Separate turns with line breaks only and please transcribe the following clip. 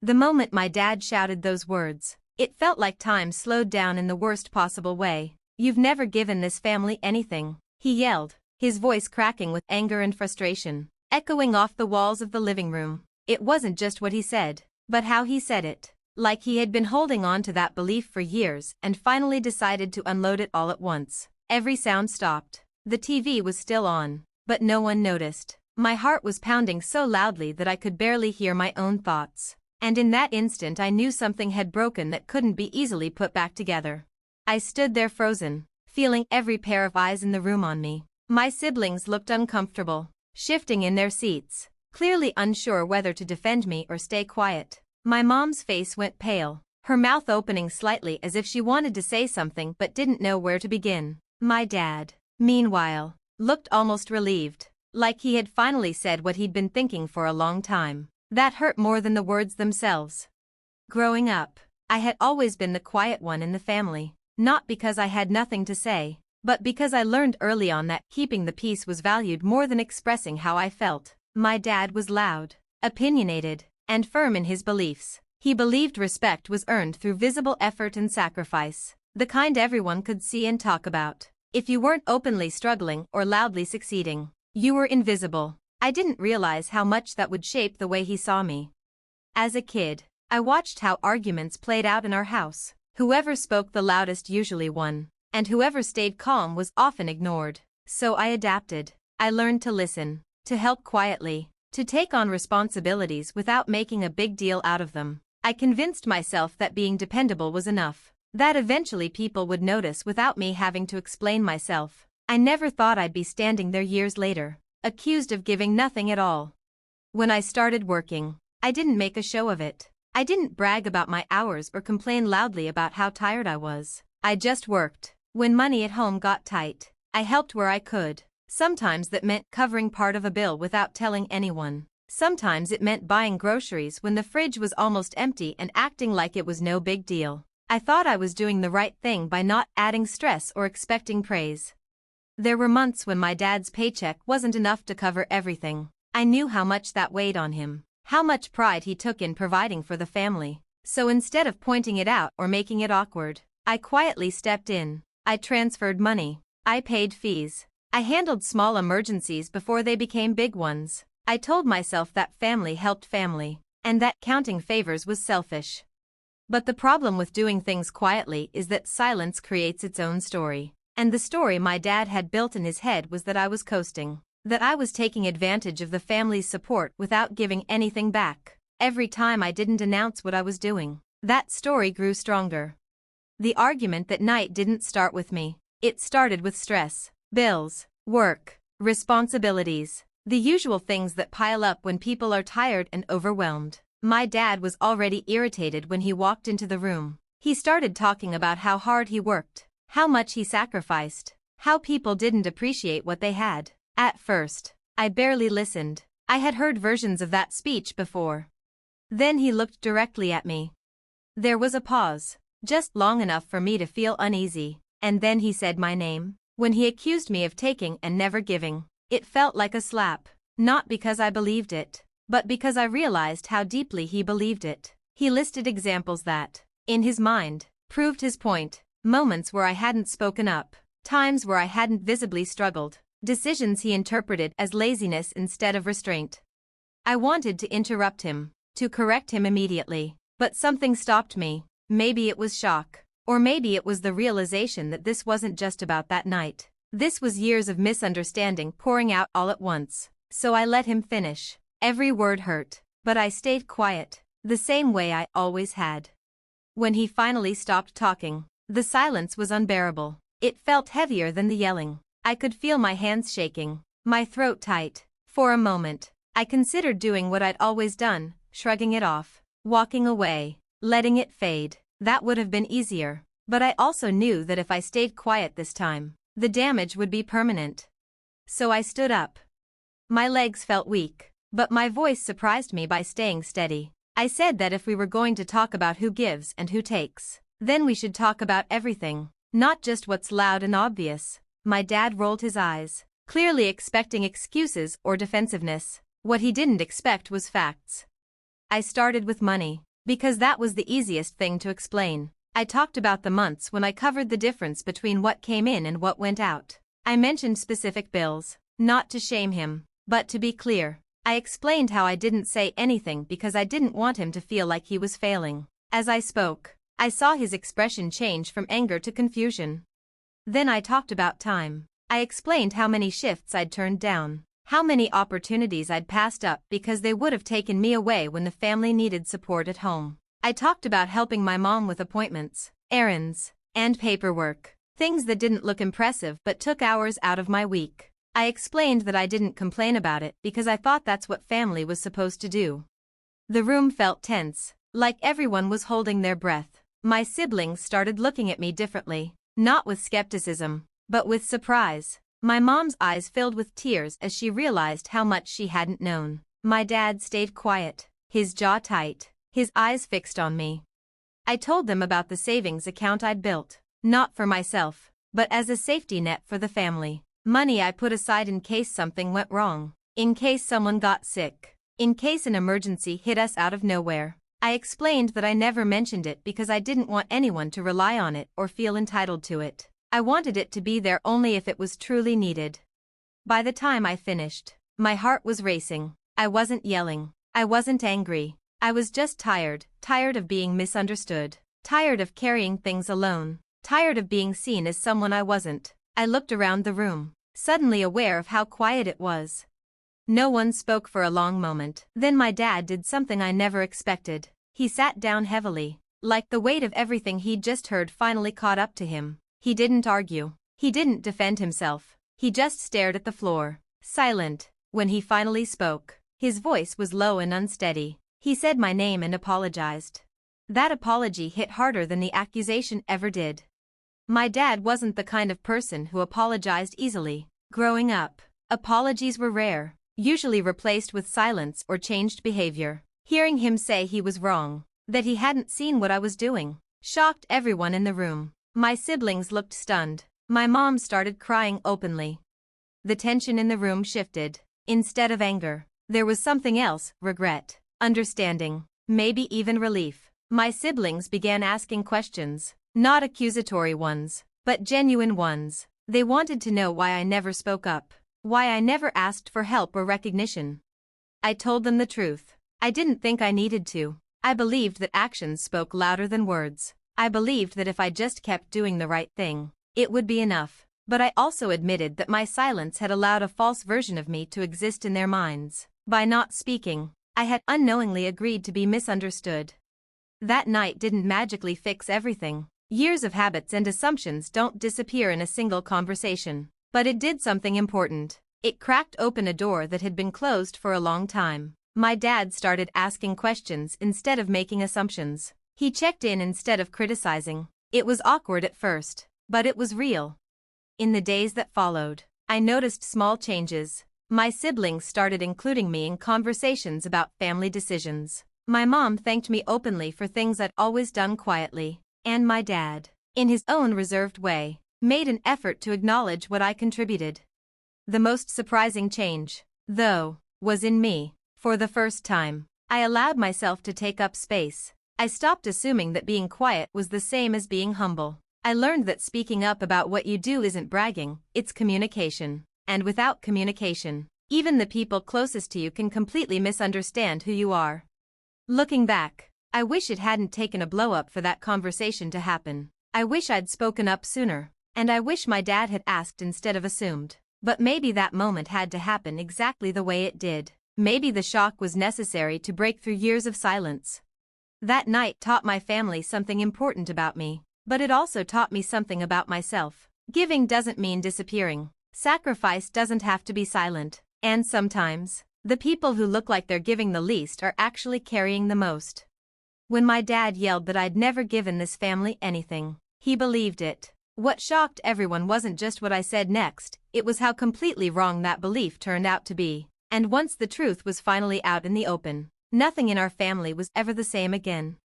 The moment my dad shouted those words, it felt like time slowed down in the worst possible way. "You've never given this family anything," he yelled, his voice cracking with anger and frustration, echoing off the walls of the living room. It wasn't just what he said, but how he said it. Like he had been holding on to that belief for years and finally decided to unload it all at once. Every sound stopped. The TV was still on, but no one noticed. My heart was pounding so loudly that I could barely hear my own thoughts. And in that instant I knew something had broken that couldn't be easily put back together. I stood there frozen, feeling every pair of eyes in the room on me. My siblings looked uncomfortable, shifting in their seats, clearly unsure whether to defend me or stay quiet. My mom's face went pale, her mouth opening slightly as if she wanted to say something but didn't know where to begin. My dad, meanwhile, looked almost relieved, like he had finally said what he'd been thinking for a long time. That hurt more than the words themselves. Growing up, I had always been the quiet one in the family, not because I had nothing to say, but because I learned early on that keeping the peace was valued more than expressing how I felt. My dad was loud, opinionated, and firm in his beliefs. He believed respect was earned through visible effort and sacrifice, the kind everyone could see and talk about. If you weren't openly struggling or loudly succeeding, you were invisible. I didn't realize how much that would shape the way he saw me. As a kid, I watched how arguments played out in our house. Whoever spoke the loudest usually won, and whoever stayed calm was often ignored. So I adapted. I learned to listen, to help quietly, to take on responsibilities without making a big deal out of them. I convinced myself that being dependable was enough, that eventually people would notice without me having to explain myself. I never thought I'd be standing there years later, accused of giving nothing at all. When I started working, I didn't make a show of it. I didn't brag about my hours or complain loudly about how tired I was. I just worked. When money at home got tight, I helped where I could. Sometimes that meant covering part of a bill without telling anyone. Sometimes it meant buying groceries when the fridge was almost empty and acting like it was no big deal. I thought I was doing the right thing by not adding stress or expecting praise. There were months when my dad's paycheck wasn't enough to cover everything. I knew how much that weighed on him, how much pride he took in providing for the family. So instead of pointing it out or making it awkward, I quietly stepped in. I transferred money. I paid fees. I handled small emergencies before they became big ones. I told myself that family helped family, and that counting favors was selfish. But the problem with doing things quietly is that silence creates its own story. And the story my dad had built in his head was that I was coasting, that I was taking advantage of the family's support without giving anything back. Every time I didn't announce what I was doing, that story grew stronger. The argument that night didn't start with me. It started with stress, bills, work, responsibilities, the usual things that pile up when people are tired and overwhelmed. My dad was already irritated when he walked into the room. He started talking about how hard he worked, how much he sacrificed, how people didn't appreciate what they had. At first, I barely listened. I had heard versions of that speech before. Then he looked directly at me. There was a pause, just long enough for me to feel uneasy, and then he said my name. When he accused me of taking and never giving, it felt like a slap, not because I believed it, but because I realized how deeply he believed it. He listed examples that, in his mind, proved his point. Moments where I hadn't spoken up, times where I hadn't visibly struggled, decisions he interpreted as laziness instead of restraint. I wanted to interrupt him, to correct him immediately, but something stopped me. Maybe it was shock, or maybe it was the realization that this wasn't just about that night. This was years of misunderstanding pouring out all at once. So I let him finish. Every word hurt, but I stayed quiet, the same way I always had. When he finally stopped talking, the silence was unbearable. It felt heavier than the yelling. I could feel my hands shaking, my throat tight. For a moment, I considered doing what I'd always done, shrugging it off, walking away, letting it fade. That would have been easier, but I also knew that if I stayed quiet this time, the damage would be permanent. So I stood up. My legs felt weak, but my voice surprised me by staying steady. I said that if we were going to talk about who gives and who takes, then we should talk about everything, not just what's loud and obvious. My dad rolled his eyes, clearly expecting excuses or defensiveness. What he didn't expect was facts. I started with money. Because that was the easiest thing to explain. I talked about the months when I covered the difference between what came in and what went out. I mentioned specific bills, not to shame him, but to be clear. I explained how I didn't say anything because I didn't want him to feel like he was failing. As I spoke, I saw his expression change from anger to confusion. Then I talked about time. I explained how many shifts I'd turned down, how many opportunities I'd passed up because they would have taken me away when the family needed support at home. I talked about helping my mom with appointments, errands, and paperwork, things that didn't look impressive but took hours out of my week. I explained that I didn't complain about it because I thought that's what family was supposed to do. The room felt tense, like everyone was holding their breath. My siblings started looking at me differently, not with skepticism, but with surprise. My mom's eyes filled with tears as she realized how much she hadn't known. My dad stayed quiet, his jaw tight, his eyes fixed on me. I told them about the savings account I'd built, not for myself, but as a safety net for the family. Money I put aside in case something went wrong, in case someone got sick, in case an emergency hit us out of nowhere. I explained that I never mentioned it because I didn't want anyone to rely on it or feel entitled to it. I wanted it to be there only if it was truly needed. By the time I finished, my heart was racing. I wasn't yelling. I wasn't angry. I was just tired of being misunderstood, tired of carrying things alone, tired of being seen as someone I wasn't. I looked around the room, suddenly aware of how quiet it was. No one spoke for a long moment. Then my dad did something I never expected. He sat down heavily, like the weight of everything he'd just heard finally caught up to him. He didn't argue. He didn't defend himself. He just stared at the floor, silent. When he finally spoke, his voice was low and unsteady. He said my name and apologized. That apology hit harder than the accusation ever did. My dad wasn't the kind of person who apologized easily. Growing up, apologies were rare, usually replaced with silence or changed behavior. Hearing him say he was wrong, that he hadn't seen what I was doing, shocked everyone in the room. My siblings looked stunned. My mom started crying openly. The tension in the room shifted. Instead of anger, there was something else: regret, understanding, maybe even relief. My siblings began asking questions, not accusatory ones, but genuine ones. They wanted to know why I never spoke up, why I never asked for help or recognition. I told them the truth. I didn't think I needed to. I believed that actions spoke louder than words. I believed that if I just kept doing the right thing, it would be enough. But I also admitted that my silence had allowed a false version of me to exist in their minds. By not speaking, I had unknowingly agreed to be misunderstood. That night didn't magically fix everything. Years of habits and assumptions don't disappear in a single conversation. But it did something important. It cracked open a door that had been closed for a long time. My dad started asking questions instead of making assumptions. He checked in instead of criticizing. It was awkward at first, but it was real. In the days that followed, I noticed small changes. My siblings started including me in conversations about family decisions. My mom thanked me openly for things I'd always done quietly, and my dad, in his own reserved way, made an effort to acknowledge what I contributed. The most surprising change, though, was in me. For the first time, I allowed myself to take up space. I stopped assuming that being quiet was the same as being humble. I learned that speaking up about what you do isn't bragging, it's communication. And without communication, even the people closest to you can completely misunderstand who you are. Looking back, I wish it hadn't taken a blow-up for that conversation to happen. I wish I'd spoken up sooner, and I wish my dad had asked instead of assumed. But maybe that moment had to happen exactly the way it did. Maybe the shock was necessary to break through years of silence. That night taught my family something important about me, but it also taught me something about myself. Giving doesn't mean disappearing. Sacrifice doesn't have to be silent. And sometimes, the people who look like they're giving the least are actually carrying the most. When my dad yelled that I'd never given this family anything, he believed it. What shocked everyone wasn't just what I said next, it was how completely wrong that belief turned out to be. And once the truth was finally out in the open, nothing in our family was ever the same again.